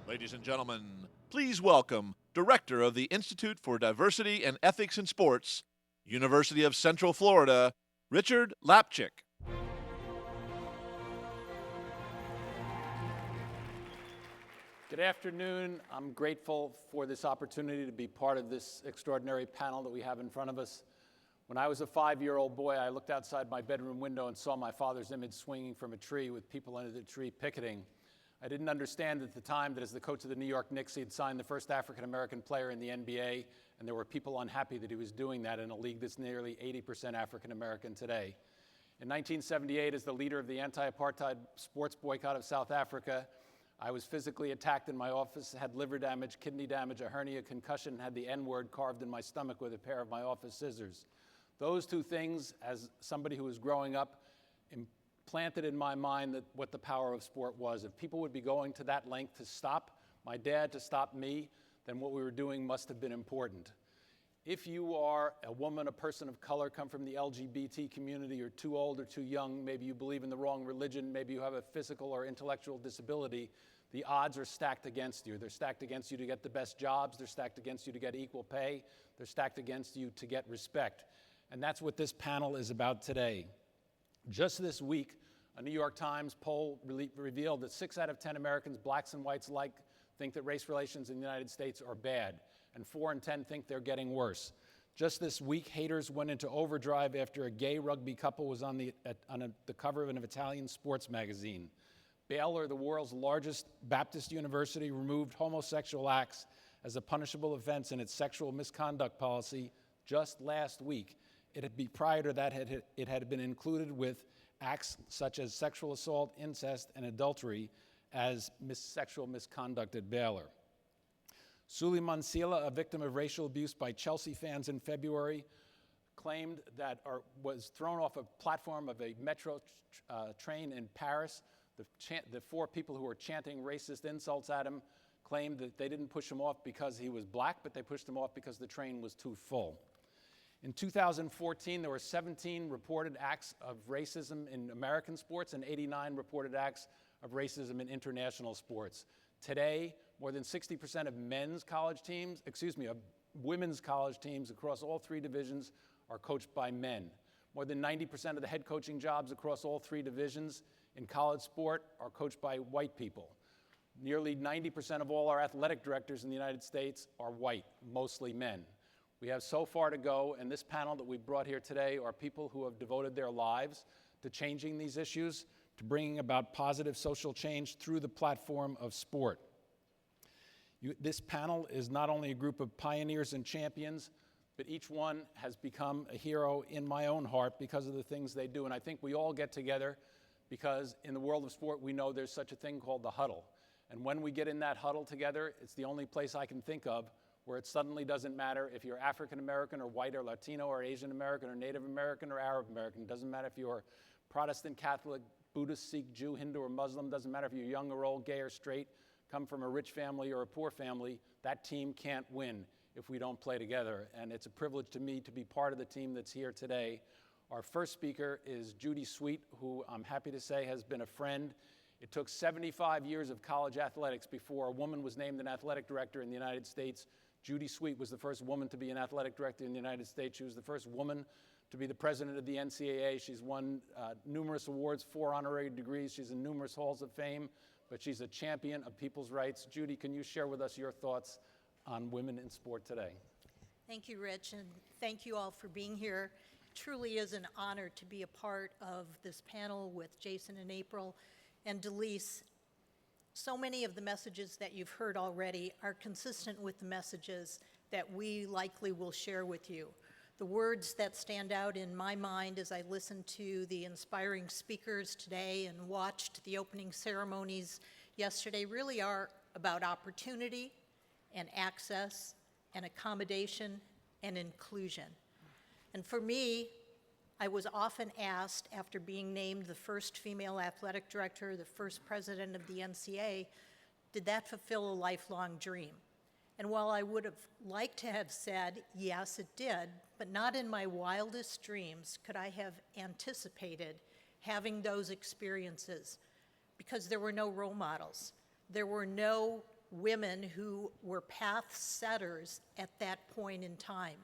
Ladies and gentlemen, please welcome Director of the Institute for Diversity and Ethics in Sports, University of Central Florida, Richard LAPCHICK. Good afternoon. I'm grateful for this opportunity to be part of this extraordinary panel that we have in front of us. When I was a 5-year-old boy, I looked outside my bedroom window and saw my father's image swinging from a tree with people under the tree picketing. I didn't understand at the time that as the coach of the New York Knicks, he had signed the first African-American player in the NBA, and there were people unhappy that he was doing that in a league that's nearly 80% African-American today. In 1978, as the leader of the anti-apartheid sports boycott of South Africa, I was physically attacked in my office, had liver damage, kidney damage, a hernia, concussion, and had the N-word carved in my stomach with a pair of my office scissors. Those two things, as somebody who was growing up, planted in my mind that what the power of sport was. If people would be going to that length to stop my dad, to stop me, then what we were doing must have been important. If you are a woman, a person of color, come from the LGBT community, you're too old or too young, maybe you believe in the wrong religion, maybe you have a physical or intellectual disability, the odds are stacked against you. They're stacked against you to get the best jobs, they're stacked against you to get equal pay, they're stacked against you to get respect. And that's what this panel is about today. Just this week, a New York Times poll revealed that 6 out of 10 Americans, blacks and whites alike, think that race relations in the United States are bad, and 4 in 10 think they're getting worse. Just this week, haters went into overdrive after a gay rugby couple was on the cover of an Italian sports magazine. Baylor, the world's largest Baptist university, removed homosexual acts as a punishable offense in its sexual misconduct policy just last week. Prior to that, it had been included with acts such as sexual assault, incest, and adultery as sexual misconduct at Baylor. Suleiman Sila, a victim of racial abuse by Chelsea fans in February, claimed that, or was thrown off a platform of a metro train in Paris. The 4 people who were chanting racist insults at him claimed that they didn't push him off because he was black, but they pushed him off because the train was too full. In 2014, there were 17 reported acts of racism in American sports and 89 reported acts of racism in international sports. Today, more than 60% of women's college teams across all 3 divisions are coached by men. More than 90% of the head coaching jobs across all 3 divisions in college sport are coached by white people. Nearly 90% of all our athletic directors in the United States are white, mostly men. We have so far to go, and this panel that we brought here today are people who have devoted their lives to changing these issues, to bringing about positive social change through the platform of sport. This panel is not only a group of pioneers and champions, but each one has become a hero in my own heart because of the things they do. And I think we all get together because in the world of sport, we know there's such a thing called the huddle. And when we get in that huddle together, it's the only place I can think of where it suddenly doesn't matter if you're African American or white or Latino or Asian American or Native American or Arab American. It doesn't matter if you're Protestant, Catholic, Buddhist, Sikh, Jew, Hindu, or Muslim. It doesn't matter if you're young or old, gay or straight, come from a rich family or a poor family. That team can't win if we don't play together. And it's a privilege to me to be part of the team that's here today. Our first speaker is Judy Sweet, who I'm happy to say has been a friend. It took 75 years of college athletics before a woman was named an athletic director in the United States. Judy Sweet was the first woman to be an athletic director in the United States. She was the first woman to be the president of the NCAA. She's won numerous awards, 4 honorary degrees. She's in numerous halls of fame, but she's a champion of people's rights. Judy, can you share with us your thoughts on women in sport today? Thank you, Rich, and thank you all for being here. It truly is an honor to be a part of this panel with Jason and April and Delise. So many of the messages that you've heard already are consistent with the messages that we likely will share with you. The words that stand out in my mind as I listened to the inspiring speakers today and watched the opening ceremonies yesterday really are about opportunity and access and accommodation and inclusion. And for me, I was often asked, after being named the first female athletic director, the first president of the NCAA, did that fulfill a lifelong dream? And while I would have liked to have said, yes, it did, but not in my wildest dreams could I have anticipated having those experiences, because there were no role models. There were no women who were path setters at that point in time.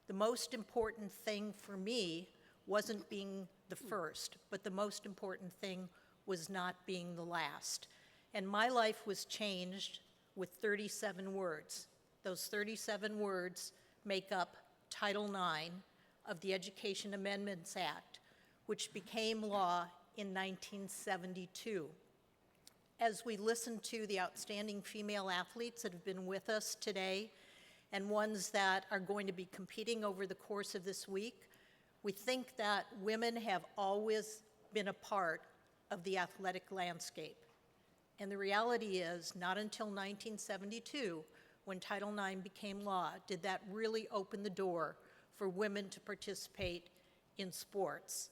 The most important thing for me wasn't being the first, but the most important thing was not being the last. And my life was changed with 37 words. Those 37 words make up Title IX of the Education Amendments Act, which became law in 1972. As we listen to the outstanding female athletes that have been with us today and ones that are going to be competing over the course of this week, we think that women have always been a part of the athletic landscape. And the reality is, not until 1972, when Title IX became law, did that really open the door for women to participate in sports.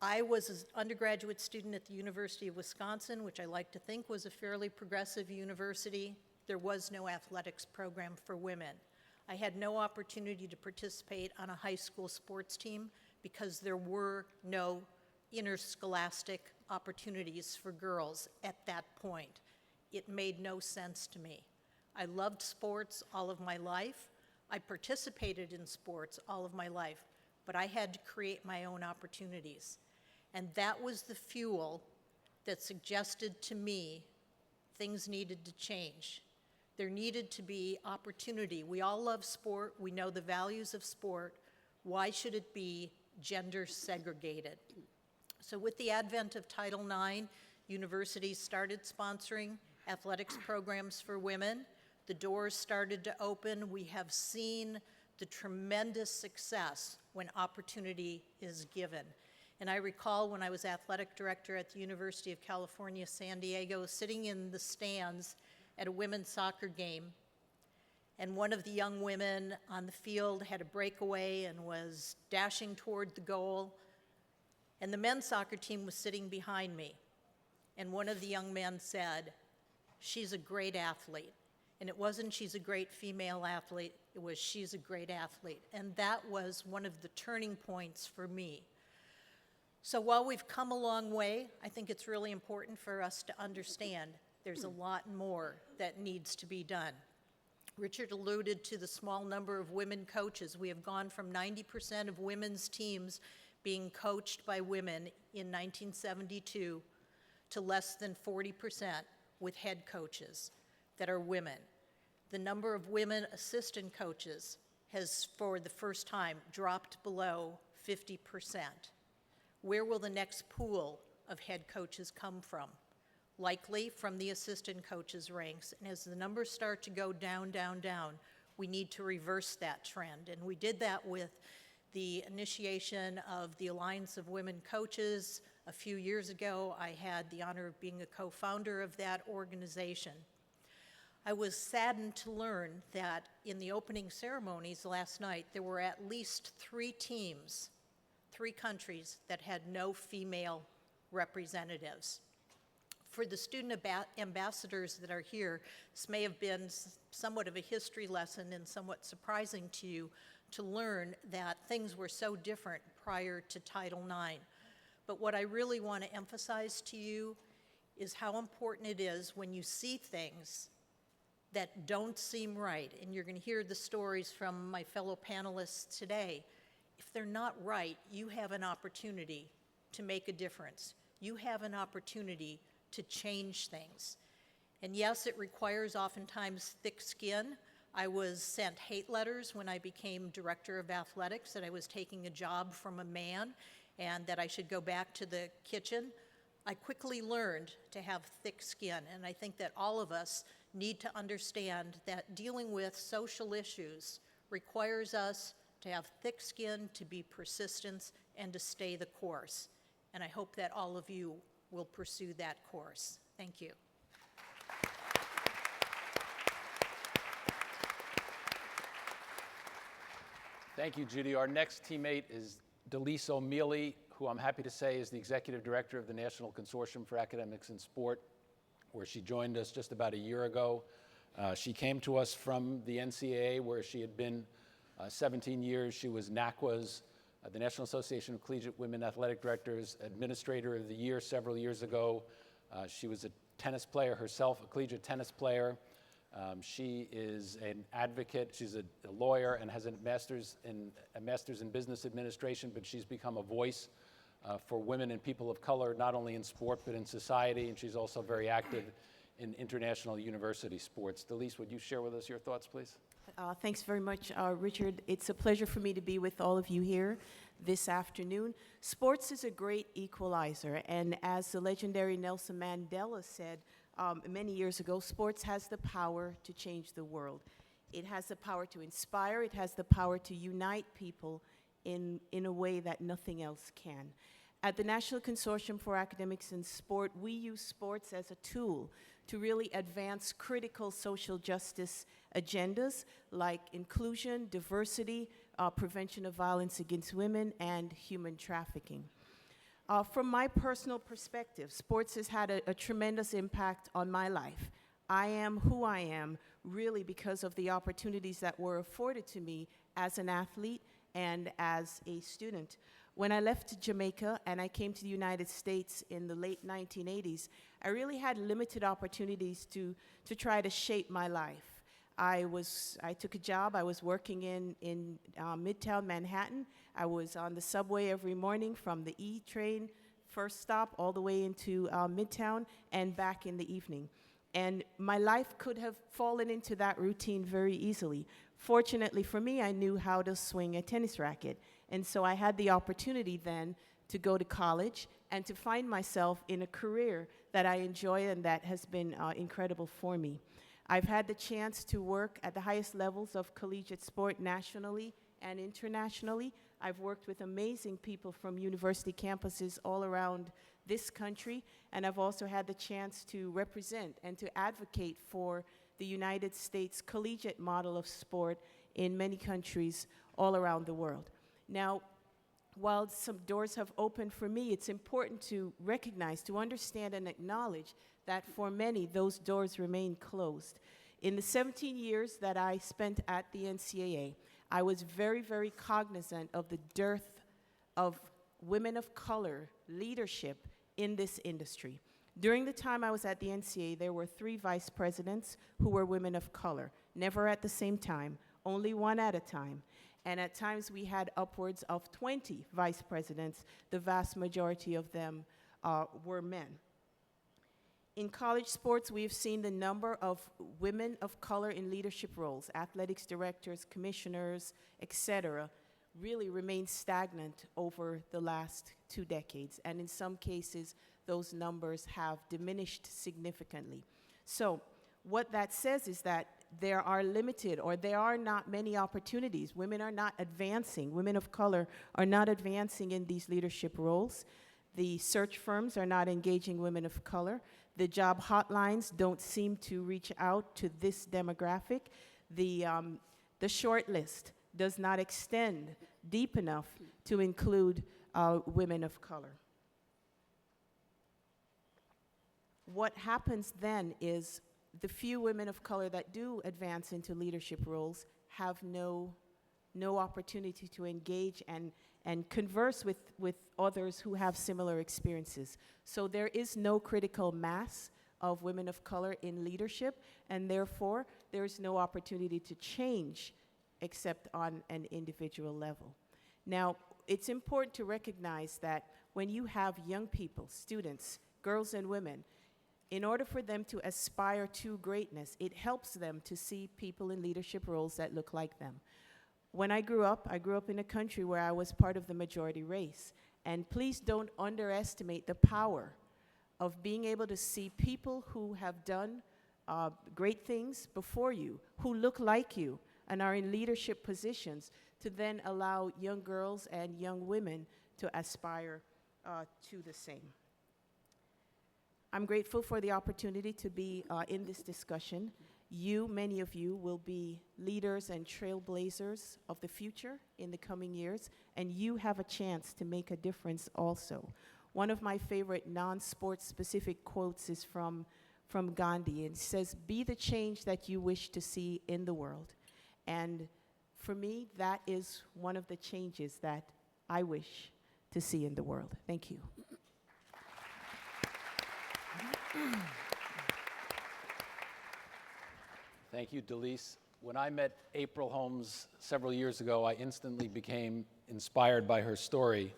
I was an undergraduate student at the University of Wisconsin, which I like to think was a fairly progressive university. There was no athletics program for women. I had no opportunity to participate on a high school sports team because there were no interscholastic opportunities for girls at that point. It made no sense to me. I loved sports all of my life. I participated in sports all of my life, but I had to create my own opportunities. And that was the fuel that suggested to me things needed to change. There needed to be opportunity. We all love sport. We know the values of sport. Why should it be gender segregated? So with the advent of Title IX, universities started sponsoring athletics programs for women. The doors started to open. We have seen the tremendous success when opportunity is given. And I recall when I was athletic director at the University of California, San Diego, sitting in the stands at a women's soccer game, and one of the young women on the field had a breakaway and was dashing toward the goal, and the men's soccer team was sitting behind me. And one of the young men said, "She's a great athlete." And it wasn't she's a great female athlete, it was she's a great athlete. And that was one of the turning points for me. So while we've come a long way, I think it's really important for us to understand there's a lot more that needs to be done. Richard alluded to the small number of women coaches. We have gone from 90% of women's teams being coached by women in 1972 to less than 40% with head coaches that are women. The number of women assistant coaches has, for the first time, dropped below 50%. Where will the next pool of head coaches come from? Likely from the assistant coaches ranks. And as the numbers start to go down, down, down, we need to reverse that trend. And we did that with the initiation of the Alliance of Women Coaches. A few years ago, I had the honor of being a co-founder of that organization. I was saddened to learn that in the opening ceremonies last night, there were at least 3 teams, 3 countries that had no female representatives. For the student ambassadors that are here, this may have been somewhat of a history lesson and somewhat surprising to you to learn that things were so different prior to Title IX. But what I really want to emphasize to you is how important it is when you see things that don't seem right, and you're going to hear the stories from my fellow panelists today. If they're not right, you have an opportunity to make a difference. You have an opportunity to change things. And yes, it requires oftentimes thick skin. I was sent hate letters when I became director of athletics that I was taking a job from a man and that I should go back to the kitchen. I quickly learned to have thick skin, and I think that all of us need to understand that dealing with social issues requires us to have thick skin, to be persistent, and to stay the course. And I hope that all of you will pursue that course. Thank you. Thank you, Judy. Our next teammate is Delise O'Mealy, who I'm happy to say is the Executive Director of the National Consortium for Academics in Sport, where she joined us just about a year ago. She came to us from the NCAA, where she had been 17 years. She was NACWA's, the National Association of Collegiate Women Athletic Directors, Administrator of the Year several years ago. She was a tennis player herself, a collegiate tennis player. She is an advocate. She's a lawyer and has a master's in business administration, but she's become a voice for women and people of color, not only in sport, but in society, and she's also very active in international university sports. Delise, would you share with us your thoughts, please? Thanks very much, Richard. It's a pleasure for me to be with all of you here this afternoon. Sports is a great equalizer, and as the legendary Nelson Mandela said many years ago, sports has the power to change the world. It has the power to inspire, it has the power to unite people in a way that nothing else can. At the National Consortium for Academics and Sport, we use sports as a tool to really advance critical social justice agendas like inclusion, diversity, prevention of violence against women, and human trafficking. From my personal perspective, sports has had a tremendous impact on my life. I am who I am really because of the opportunities that were afforded to me as an athlete and as a student. When I left Jamaica and I came to the United States in the late 1980s, I really had limited opportunities to try to shape my life. I took a job. I was working in Midtown Manhattan. I was on the subway every morning from the E train, first stop, all the way into Midtown and back in the evening. And my life could have fallen into that routine very easily. Fortunately for me, I knew how to swing a tennis racket. And so I had the opportunity then to go to college and to find myself in a career that I enjoy and that has been incredible for me. I've had the chance to work at the highest levels of collegiate sport nationally and internationally. I've worked with amazing people from university campuses all around this country, and I've also had the chance to represent and to advocate for the United States collegiate model of sport in many countries all around the world. Now, while some doors have opened for me, it's important to recognize, to understand and acknowledge that for many, those doors remain closed. In the 17 years that I spent at the NCAA, I was very, very cognizant of the dearth of women of color leadership in this industry. During the time I was at the NCAA, there were 3 vice presidents who were women of color, never at the same time, only one at a time. And at times we had upwards of 20 vice presidents. The vast majority of them were men. In college sports, we've seen the number of women of color in leadership roles, athletics directors, commissioners, etc., really remain stagnant over the last 2 decades. And in some cases, those numbers have diminished significantly. So what that says is that there are limited, or there are not many opportunities. Women are not advancing. Women of color are not advancing in these leadership roles. The search firms are not engaging women of color. The job hotlines don't seem to reach out to this demographic. The short list does not extend deep enough to include women of color. What happens then is the few women of color that do advance into leadership roles have no opportunity to engage and converse with others who have similar experiences. So there is no critical mass of women of color in leadership, and therefore there is no opportunity to change except on an individual level. Now, it's important to recognize that when you have young people, students, girls and women, in order for them to aspire to greatness, it helps them to see people in leadership roles that look like them. When I grew up in a country where I was part of the majority race. And please don't underestimate the power of being able to see people who have done great things before you, who look like you, and are in leadership positions, to then allow young girls and young women to aspire to the same. I'm grateful for the opportunity to be in this discussion. You, many of you, will be leaders and trailblazers of the future in the coming years, and you have a chance to make a difference also. One of my favorite non-sports specific quotes is from Gandhi, and it says, "Be the change that you wish to see in the world." And for me, that is one of the changes that I wish to see in the world. Thank you. Thank you, Delise. When I met April Holmes several years ago, I instantly became inspired by her story.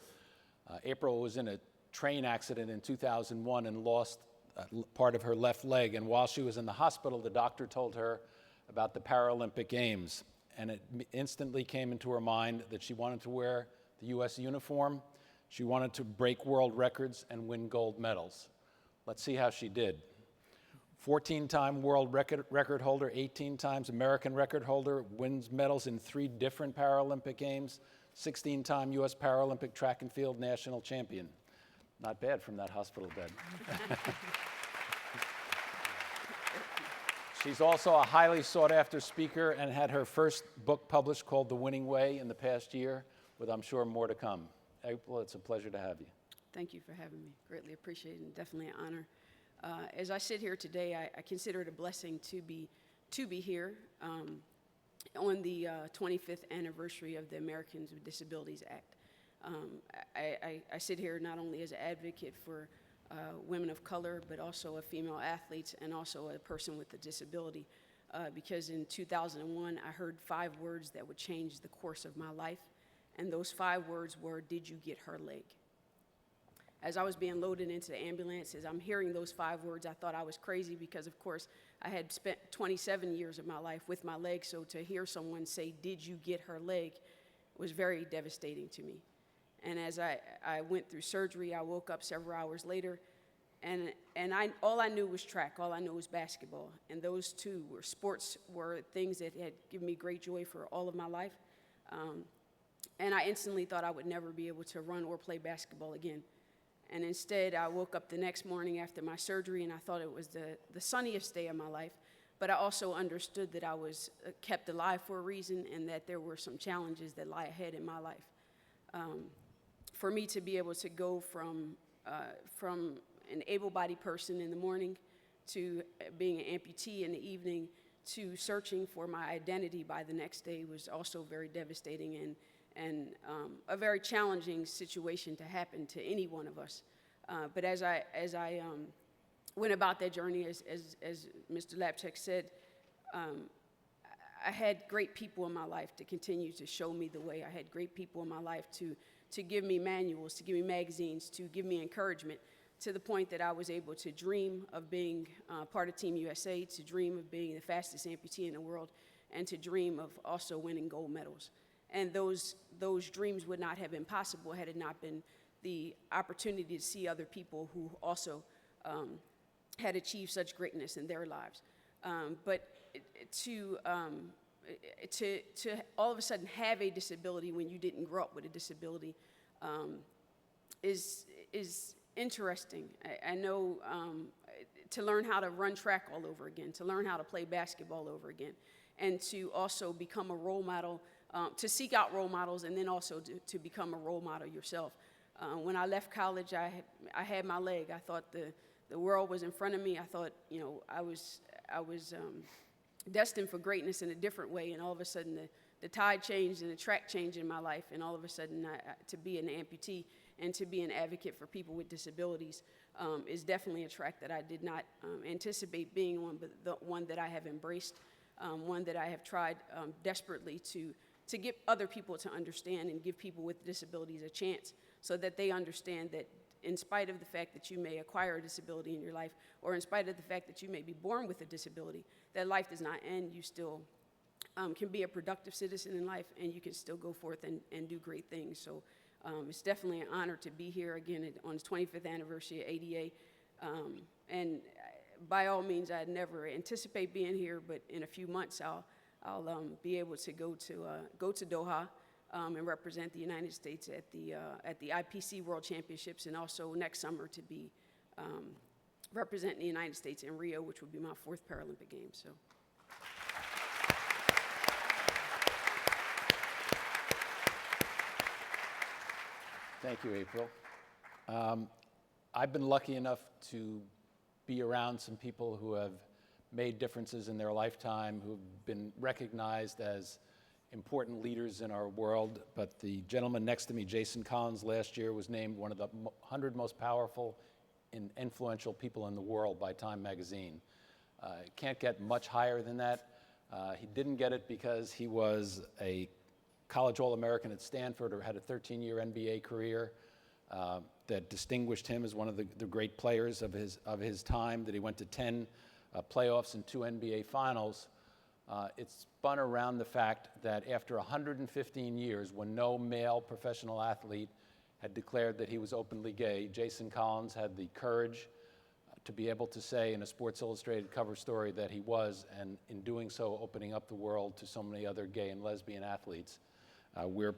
April was in a train accident in 2001 and lost part of her left leg. And while she was in the hospital, the doctor told her about the Paralympic Games. And it instantly came into her mind that she wanted to wear the U.S. uniform. She wanted to break world records and win gold medals. Let's see how she did. 14-time world record holder, 18 times American record holder, wins medals in 3 different Paralympic Games, 16-time U.S. Paralympic track and field national champion. Not bad from that hospital bed. She's also a highly sought-after speaker and had her first book published called The Winning Way in the past year, with I'm sure more to come. April, it's a pleasure to have you. Thank you for having me. Greatly appreciated and definitely an honor. As I sit here today, I consider it a blessing to be here on the 25th anniversary of the Americans with Disabilities Act. I sit here not only as an advocate for women of color, but also a female athlete and also a person with a disability. Because in 2001, I heard 5 words that would change the course of my life. And those 5 words were, "Did you get her leg?" As I was being loaded into the ambulance, as I'm hearing those 5 words, I thought I was crazy because, of course, I had spent 27 years of my life with my leg. So to hear someone say, "Did you get her leg?" was very devastating to me. And as I went through surgery, I woke up several hours later, and all I knew was track. All I knew was basketball. And those 2 sports were things that had given me great joy for all of my life. And I instantly thought I would never be able to run or play basketball again. And instead, I woke up the next morning after my surgery, and I thought it was the sunniest day of my life. But I also understood that I was kept alive for a reason and that there were some challenges that lie ahead in my life. For me to be able to go from an able-bodied person in the morning to being an amputee in the evening to searching for my identity by the next day was also very devastating and a very challenging situation to happen to any one of us. But as I went about that journey, as Mr. LAPCHICK said, I had great people in my life to continue to show me the way. I had great people in my life to give me manuals, to give me magazines, to give me encouragement, to the point that I was able to dream of being part of Team USA, to dream of being the fastest amputee in the world, and to dream of also winning gold medals. And those dreams would not have been possible had it not been the opportunity to see other people who also had achieved such greatness in their lives. But to all of a sudden have a disability when you didn't grow up with a disability is interesting. I know to learn how to run track all over again, to learn how to play basketball over again, and to also become a role model, to seek out role models, and then also to become a role model yourself. When I left college, I had my leg. I thought the world was in front of me. I thought, I was destined for greatness in a different way, and all of a sudden the tide changed and the track changed in my life, and all of a sudden to be an amputee and to be an advocate for people with disabilities is definitely a track that I did not anticipate being on, but the one that I have embraced, one that I have tried desperately to get other people to understand and give people with disabilities a chance so that they understand that in spite of the fact that you may acquire a disability in your life, or in spite of the fact that you may be born with a disability, that life does not end. You still can be a productive citizen in life, and you can still go forth and do great things. So it's definitely an honor to be here again on the 25th anniversary of ADA. And by all means, I never anticipate being here, but in a few months, I'll be able to go to Doha and represent the United States at the IPC World Championships, and also next summer to be representing the United States in Rio, which will be my 4th Paralympic Games. So. Thank you, April. I've been lucky enough to be around some people who have made differences in their lifetime, who've been recognized as important leaders in our world. But the gentleman next to me, Jason Collins, last year was named one of the 100 most powerful and influential people in the world by Time magazine. Can't get much higher than that. He didn't get it because he was a college All-American at Stanford or had a 13-year NBA career that distinguished him as one of the great players of his time, that he went to 10 playoffs and 2 NBA finals. It spun around the fact that after 115 years, when no male professional athlete had declared that he was openly gay, Jason Collins had the courage to be able to say in a Sports Illustrated cover story that he was, and in doing so, opening up the world to so many other gay and lesbian athletes. We're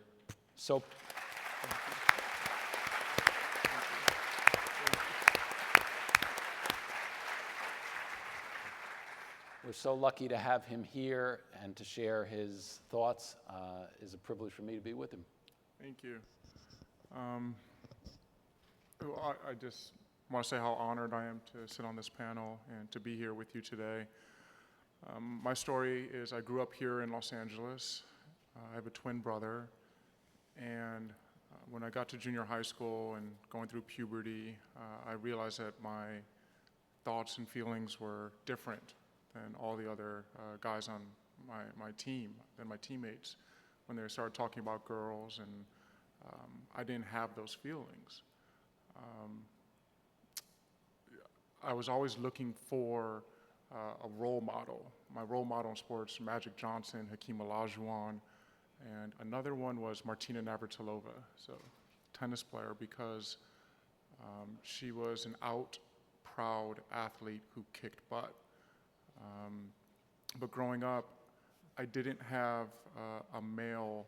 so lucky to have him here and to share his thoughts. It's a privilege for me to be with him. Thank you. I just want to say how honored I am to sit on this panel and to be here with you today. My story is I grew up here in Los Angeles. I have a twin brother, and when I got to junior high school and going through puberty, I realized that my thoughts and feelings were different than all the other guys on my team, than my teammates, when they started talking about girls, and I didn't have those feelings. I was always looking for a role model. My role model in sports, Magic Johnson, Hakeem Olajuwon, and another one was Martina Navratilova, so tennis player, because she was an out, proud athlete who kicked butt. But growing up, I didn't have a male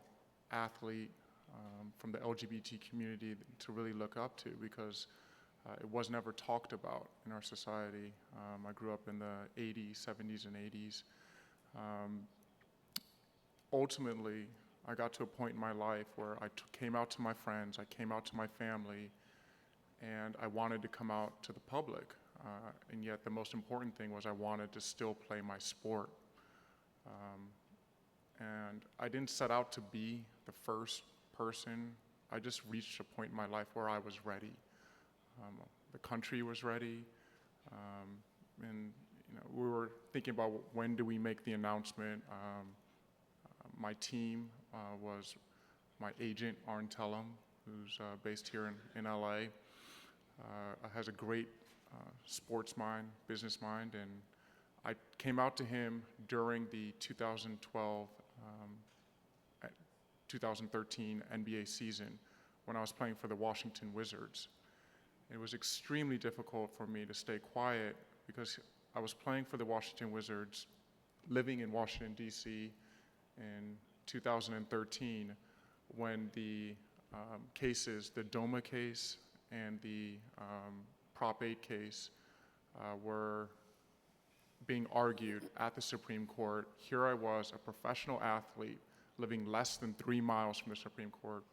athlete from the LGBT community to really look up to, because it was never talked about in our society. I grew up in the 80s, 70s, and 80s. Ultimately, I got to a point in my life where I came out to my friends, I came out to my family, and I wanted to come out to the public. And yet the most important thing was I wanted to still play my sport. And I didn't set out to be the first person. I just reached a point in my life where I was ready. The country was ready, and we were thinking about when do we make the announcement. My team was my agent, Arn Tellum, who's based here in LA, has a great sports mind, business mind, and I came out to him during the 2012-2013 NBA season when I was playing for the Washington Wizards. It was extremely difficult for me to stay quiet because I was playing for the Washington Wizards, living in Washington, D.C. in 2013 when the cases, the DOMA case and the Prop 8 case were being argued at the Supreme Court. Here I was, a professional athlete, living less than 3 miles from the Supreme Court,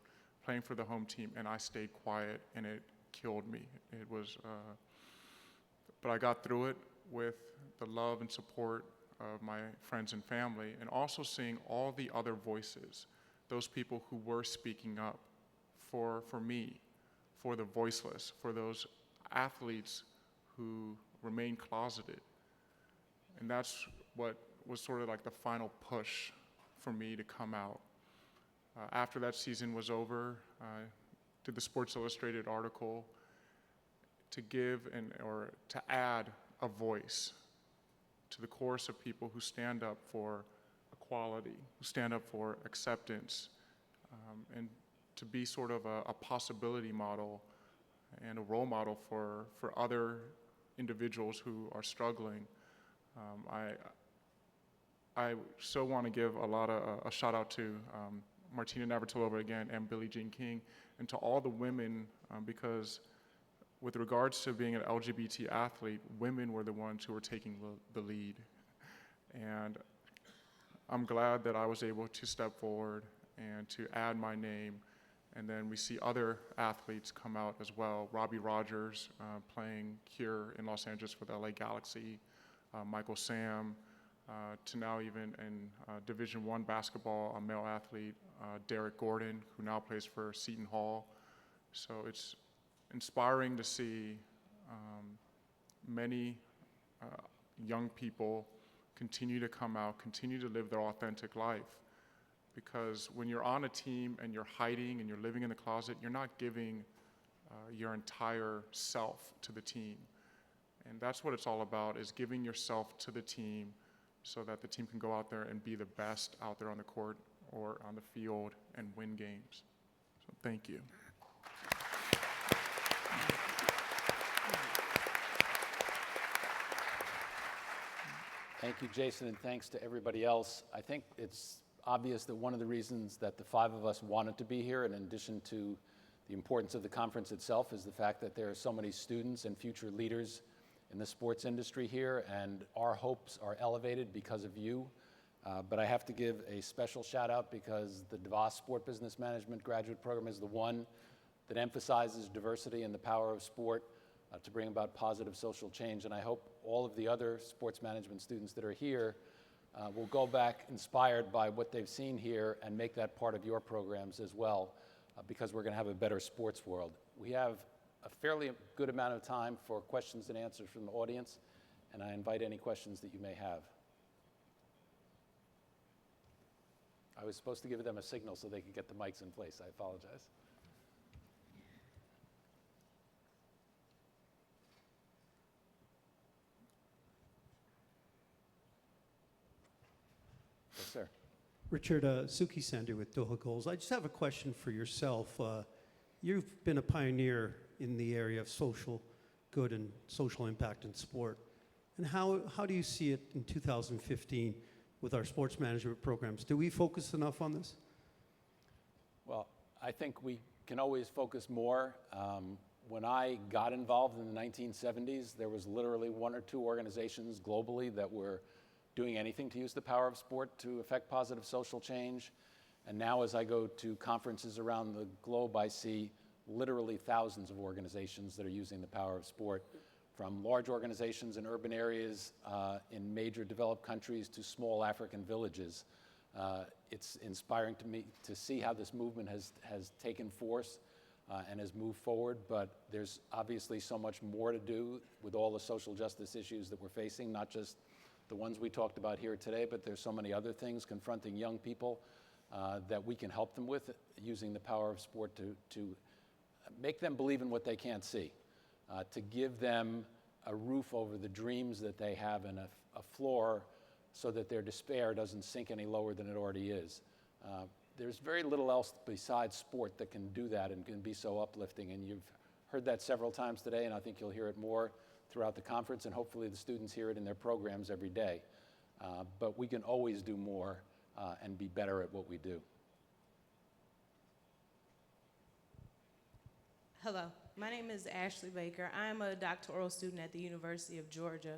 playing for the home team, and I stayed quiet, and it killed me. It was, but I got through it with the love and support of my friends and family, and also seeing all the other voices, those people who were speaking up for me, for the voiceless, for those athletes who remain closeted. And that's what was sort of like the final push for me to come out. After that season was over, I did the Sports Illustrated article to give or to add a voice to the chorus of people who stand up for equality, who stand up for acceptance, and to be sort of a possibility model and a role model for other individuals who are struggling. I so want to give a shout out to Martina Navratilova again and Billie Jean King, and to all the women, because with regards to being an LGBT athlete, women were the ones who were taking the lead. And I'm glad that I was able to step forward and to add my name. And then we see other athletes come out as well. Robbie Rogers playing here in Los Angeles for the LA Galaxy, Michael Sam, to now even in Division I basketball, a male athlete, Derek Gordon, who now plays for Seton Hall. So it's inspiring to see many young people continue to come out, continue to live their authentic life. Because when you're on a team and you're hiding and you're living in the closet, you're not giving your entire self to the team. And that's what it's all about, is giving yourself to the team so that the team can go out there and be the best out there on the court or on the field and win games. So thank you. Thank you, Jason, and thanks to everybody else. I think it's obvious that one of the reasons that the five of us wanted to be here, in addition to the importance of the conference itself, is the fact that there are so many students and future leaders in the sports industry here, and our hopes are elevated because of you. But I have to give a special shout out because the DeVos Sport Business Management graduate program is the one that emphasizes diversity and the power of sport to bring about positive social change. And I hope all of the other sports management students that are here will go back inspired by what they've seen here and make that part of your programs as well, because we're going to have a better sports world. We have a fairly good amount of time for questions and answers from the audience, and I invite any questions that you may have. I was supposed to give them a signal so they could get the mics in place. I apologize. Yes, sir. Richard, Suki Sander with Doha Goals. I just have a question for yourself. You've been a pioneer in the area of social good and social impact in sport. And how do you see it in 2015 with our sports management programs? Do we focus enough on this? Well, I think we can always focus more. When I got involved in the 1970s, there was literally one or two organizations globally that were doing anything to use the power of sport to affect positive social change. And now as I go to conferences around the globe, I see literally thousands of organizations that are using the power of sport, from large organizations in urban areas in major developed countries to small African villages. It's inspiring to me to see how this movement has taken force and has moved forward, but there's obviously so much more to do with all the social justice issues that we're facing, not just the ones we talked about here today, but there's so many other things confronting young people that we can help them with using the power of sport to make them believe in what they can't see, to give them a roof over the dreams that they have and a floor so that their despair doesn't sink any lower than it already is. There's very little else besides sport that can do that and can be so uplifting, and you've heard that several times today, and I think you'll hear it more throughout the conference, and hopefully the students hear it in their programs every day. But we can always do more and be better at what we do. Hello, my name is Ashley Baker. I'm a doctoral student at the University of Georgia.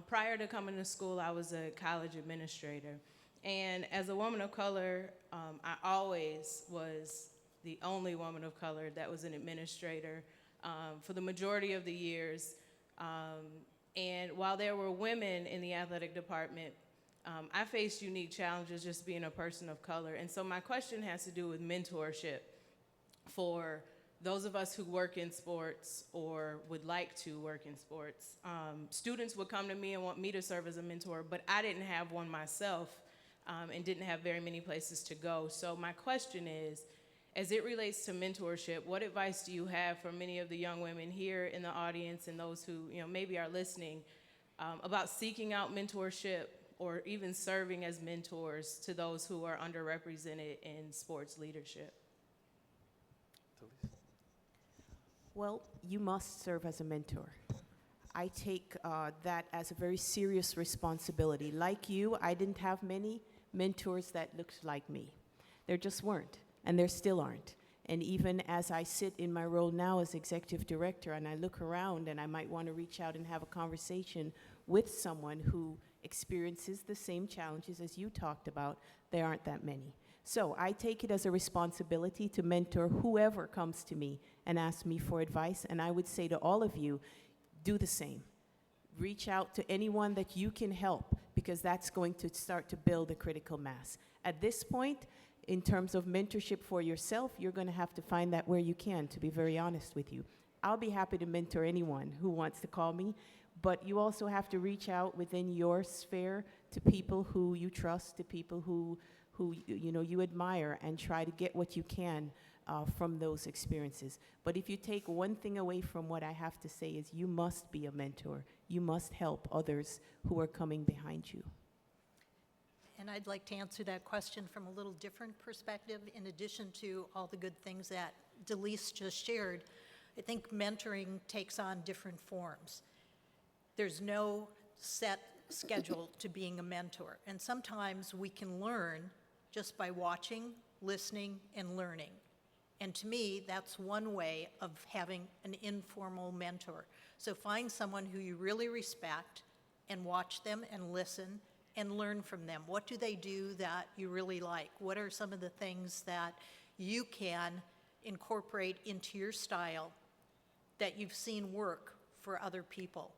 Prior to coming to school, I was a college administrator. And as a woman of color, I always was the only woman of color that was an administrator for the majority of the years. And while there were women in the athletic department, I faced unique challenges just being a person of color. And so my question has to do with mentorship for those of us who work in sports or would like to work in sports. Students would come to me and want me to serve as a mentor, but I didn't have one myself and didn't have very many places to go. So my question is, as it relates to mentorship, what advice do you have for many of the young women here in the audience and those who maybe are listening about seeking out mentorship or even serving as mentors to those who are underrepresented in sports leadership? Well, you must serve as a mentor. I take that as a very serious responsibility. Like you, I didn't have many mentors that looked like me. There just weren't, and there still aren't. And even as I sit in my role now as executive director and I look around and I might want to reach out and have a conversation with someone who experiences the same challenges as you talked about, there aren't that many. So I take it as a responsibility to mentor whoever comes to me and asks me for advice, and I would say to all of you, do the same. Reach out to anyone that you can help, because that's going to start to build a critical mass. At this point, in terms of mentorship for yourself, you're going to have to find that where you can, to be very honest with you. I'll be happy to mentor anyone who wants to call me, But you also have to reach out within your sphere to people who you trust, to people who you admire, and try to get what you can from those experiences. But if you take one thing away from what I have to say is you must be a mentor. You must help others who are coming behind you. And I'd like to answer that question from a little different perspective. In addition to all the good things that Delise just shared, I think mentoring takes on different forms. There's no set schedule to being a mentor. And sometimes we can learn just by watching, listening, and learning. And to me, that's one way of having an informal mentor. So find someone who you really respect and watch them and listen and learn from them. What do they do that you really like? What are some of the things that you can incorporate into your style that you've seen work for other people?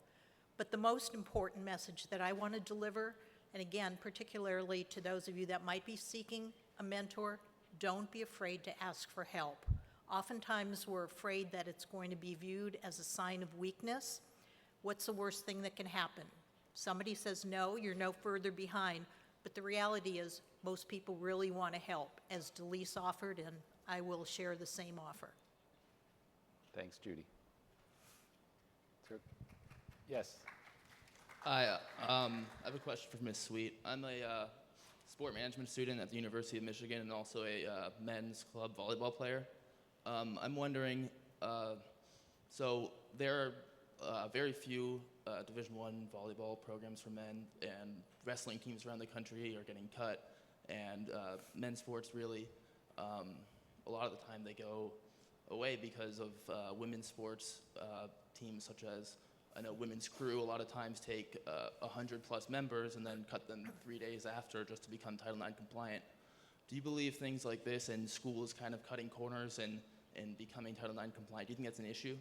But the most important message that I want to deliver, and again, particularly to those of you that might be seeking a mentor, don't be afraid to ask for help. Oftentimes, we're afraid that it's going to be viewed as a sign of weakness. What's the worst thing that can happen? Somebody says no, you're no further behind. But the reality is, most people really want to help, as Delise offered, and I will share the same offer. Thanks, Judy. Sir? Yes. Hi, I have a question for Ms. Sweet. I'm a sport management student at the University of Michigan and also a men's club volleyball player. I'm wondering, so there are very few Division I volleyball programs for men, and wrestling teams around the country are getting cut, and men's sports really, a lot of the time they go away because of women's sports teams such as, I know women's crew a lot of times take 100+ members and then cut them 3 days after just to become Title IX compliant. Do you believe things like this and schools kind of cutting corners and becoming Title IX compliant, do you think that's an issue?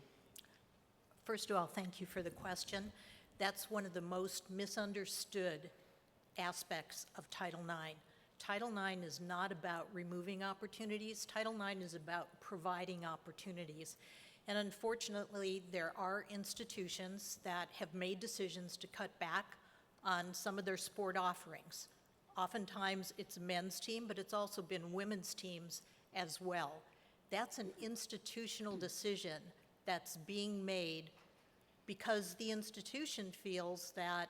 First of all, thank you for the question. That's one of the most misunderstood aspects of Title IX. Title IX is not about removing opportunities. Title IX is about providing opportunities. And unfortunately, there are institutions that have made decisions to cut back on some of their sport offerings. Oftentimes, it's a men's team, but it's also been women's teams as well. That's an institutional decision that's being made because the institution feels that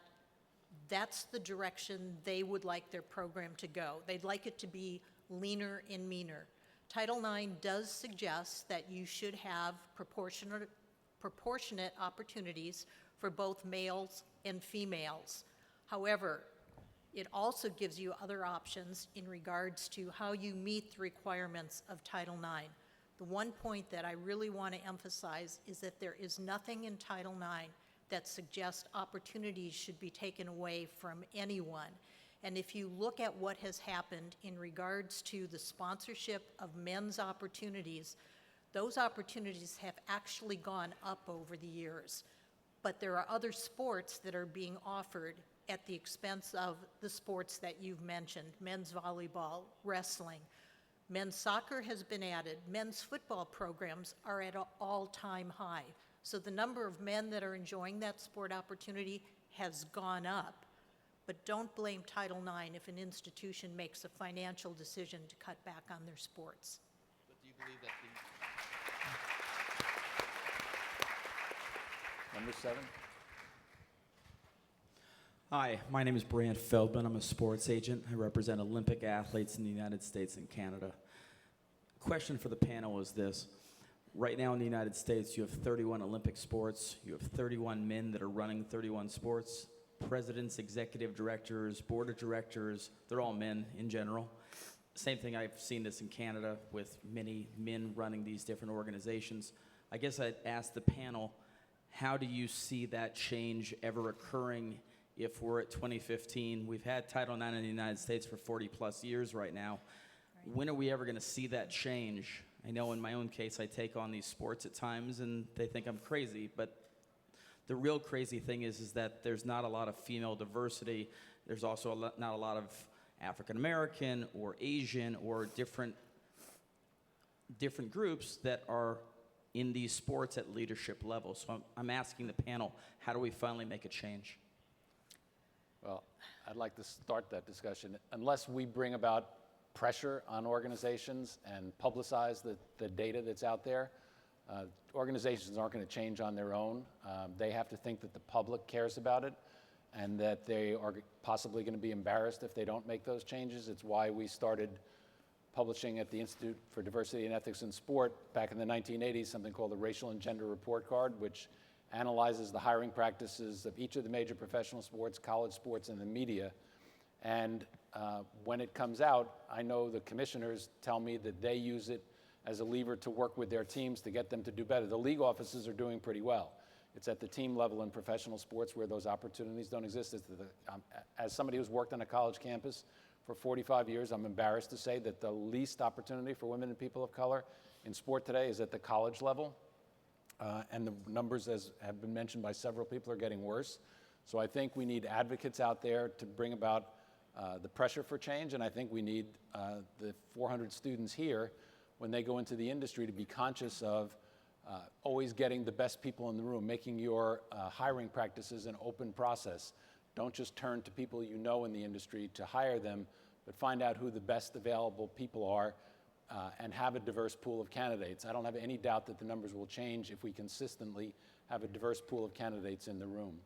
that's the direction they would like their program to go. They'd like it to be leaner and meaner. Title IX does suggest that you should have proportionate opportunities for both males and females. However, it also gives you other options in regards to how you meet the requirements of Title IX. The one point that I really want to emphasize is that there is nothing in Title IX that suggests opportunities should be taken away from anyone. And if you look at what has happened in regards to the sponsorship of men's opportunities, those opportunities have actually gone up over the years. But there are other sports that are being offered at the expense of the sports that you've mentioned, men's volleyball, wrestling. Men's soccer has been added. Men's football programs are at an all-time high. So the number of men that are enjoying that sport opportunity has gone up. But don't blame Title IX if an institution makes a financial decision to cut back on their sports. But do you believe that Number 7. Hi, my name is Brant Feldman. I'm a sports agent. I represent Olympic athletes in the United States and Canada. Question for the panel is this. Right now in the United States, you have 31 Olympic sports. You have 31 men that are running 31 sports. Presidents, executive directors, board of directors, they're all men in general. Same thing, I've seen this in Canada with many men running these different organizations. I guess I'd ask the panel, how do you see that change ever occurring if we're at 2015? We've had Title IX in the United States for 40+ years right now. Right. When are we ever going to see that change? I know in my own case, I take on these sports at times and they think I'm crazy, but the real crazy thing is that there's not a lot of female diversity. There's also not a lot of African American or Asian or different groups that are in these sports at leadership levels. So I'm asking the panel, how do we finally make a change? Well, I'd like to start that discussion. Unless we bring about pressure on organizations and publicize the data that's out there, organizations aren't going to change on their own. They have to think that the public cares about it and that they are possibly going to be embarrassed if they don't make those changes. It's why we started publishing at the Institute for Diversity and Ethics in Sport back in the 1980s something called the Racial and Gender Report Card, which analyzes the hiring practices of each of the major professional sports, college sports, and the media. And when it comes out, I know the commissioners tell me that they use it as a lever to work with their teams to get them to do better. The league offices are doing pretty well. It's at the team level in professional sports where those opportunities don't exist. As somebody who's worked on a college campus for 45 years, I'm embarrassed to say that the least opportunity for women and people of color in sport today is at the college level. And the numbers, as have been mentioned by several people, are getting worse. So I think we need advocates out there to bring about the pressure for change, and I think we need the 400 students here, when they go into the industry, to be conscious of always getting the best people in the room, making your hiring practices an open process. Don't just turn to people you know in the industry to hire them, but find out who the best available people are and have a diverse pool of candidates. I don't have any doubt that the numbers will change if we consistently have a diverse pool of candidates in the room.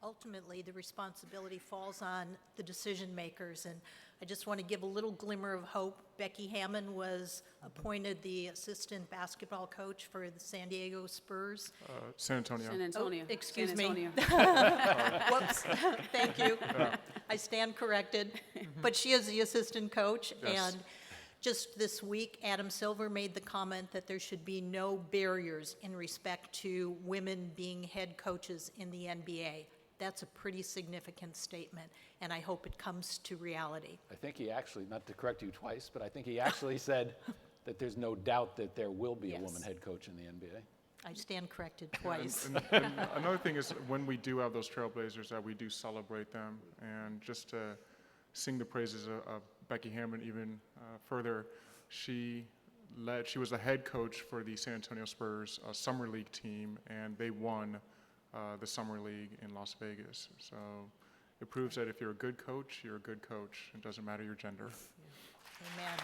Ultimately, the responsibility falls on the decision makers, and I just want to give a little glimmer of hope. Becky Hammond was appointed the assistant basketball coach for the San Diego Spurs. San Antonio. San Antonio. Oh, excuse San me. Antonio. Whoops, thank you. I stand corrected. But she is the assistant coach, Yes. and just this week, Adam Silver made the comment that there should be no barriers in respect to women being head coaches in the NBA. That's a pretty significant statement, and I hope it comes to reality. I think he actually, not to correct you twice, but I think he actually said that there's no doubt that there will be a woman head coach in the NBA. I stand corrected twice. And another thing is, when we do have those trailblazers, that we do celebrate them. And just to sing the praises of Becky Hammond even further, she was the head coach for the San Antonio Spurs summer league team, and they won the summer league in Las Vegas. So it proves that if you're a good coach, you're a good coach. It doesn't matter your gender. Amen.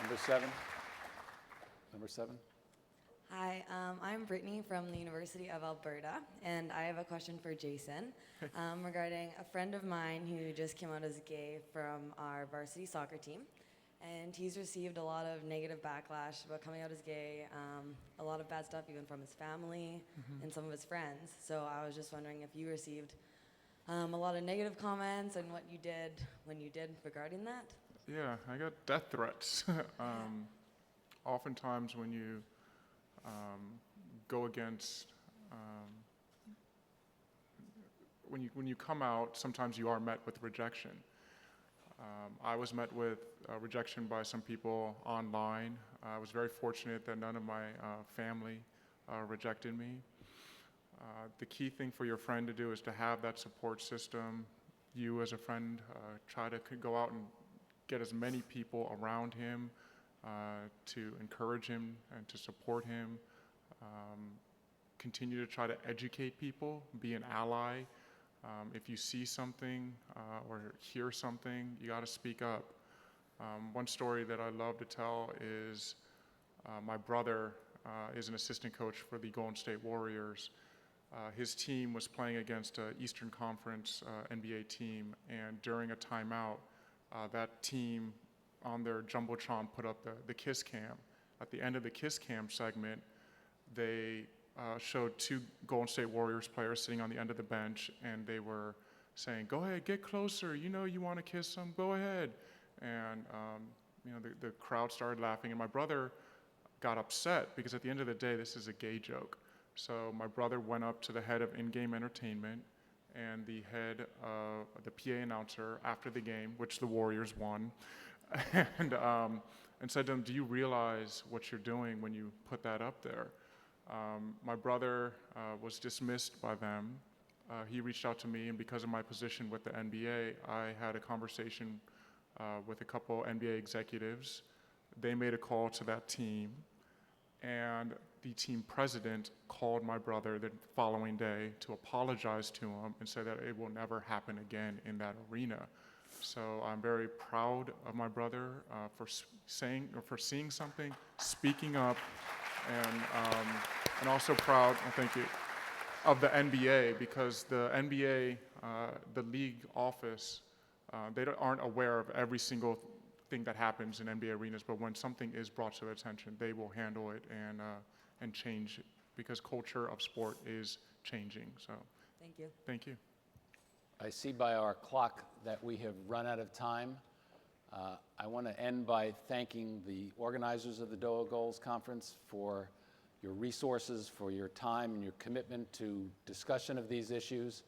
Number seven. Number seven. Hi, I'm Brittany from the University of Alberta, and I have a question for Jason regarding a friend of mine who just came out as gay from our varsity soccer team. And he's received a lot of negative backlash about coming out as gay, a lot of bad stuff even from his family and some of his friends. So I was just wondering if you received a lot of negative comments and what you did when you did regarding that. Yeah, I got death threats. Oftentimes when you go against, when you come out, sometimes you are met with rejection. I was met with rejection by some people online. I was very fortunate that none of my family rejected me. The key thing for your friend to do is to have that support system. You as a friend, try to go out and get as many people around him to encourage him and to support him. Continue to try to educate people, be an ally. If you see something or hear something, you got to speak up. One story that I love to tell is my brother is an assistant coach for the Golden State Warriors. His team was playing against an Eastern Conference NBA team, and during a timeout, that team on their Jumbotron put up the Kiss Cam. At the end of the Kiss Cam segment, they showed two Golden State Warriors players sitting on the end of the bench, and they were saying, "Go ahead, get closer. You know you want to kiss them. Go ahead." And the crowd started laughing, and my brother got upset because at the end of the day, this is a gay joke. So my brother went up to the head of in-game entertainment and the head of the PA announcer after the game, which the Warriors won, and said to them, "Do you realize what you're doing when you put that up there?" My brother was dismissed by them. He reached out to me, and because of my position with the NBA, I had a conversation with a couple NBA executives they made a call to that team, and the team president called my brother the following day to apologize to him and say that it will never happen again in that arena. So I'm very proud of my brother for seeing something, speaking up, and also proud, thank you, of the NBA, because the NBA, the league office, they aren't aware of every single thing that happens in NBA arenas, but when something is brought to their attention, they will handle it and change it, because culture of sport is changing. So Thank you. thank you. I see by our clock that we have run out of time. I want to end by thanking the organizers of the Doha Goals Conference for your resources, for your time and your commitment to discussion of these issues.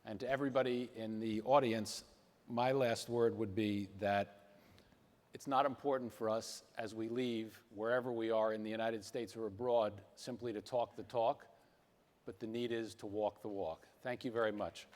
And to everybody in the audience, my last word would be that it's not important for us as we leave, wherever we are in the United States or abroad, simply to talk the talk, but the need is to walk the walk. Thank you very much.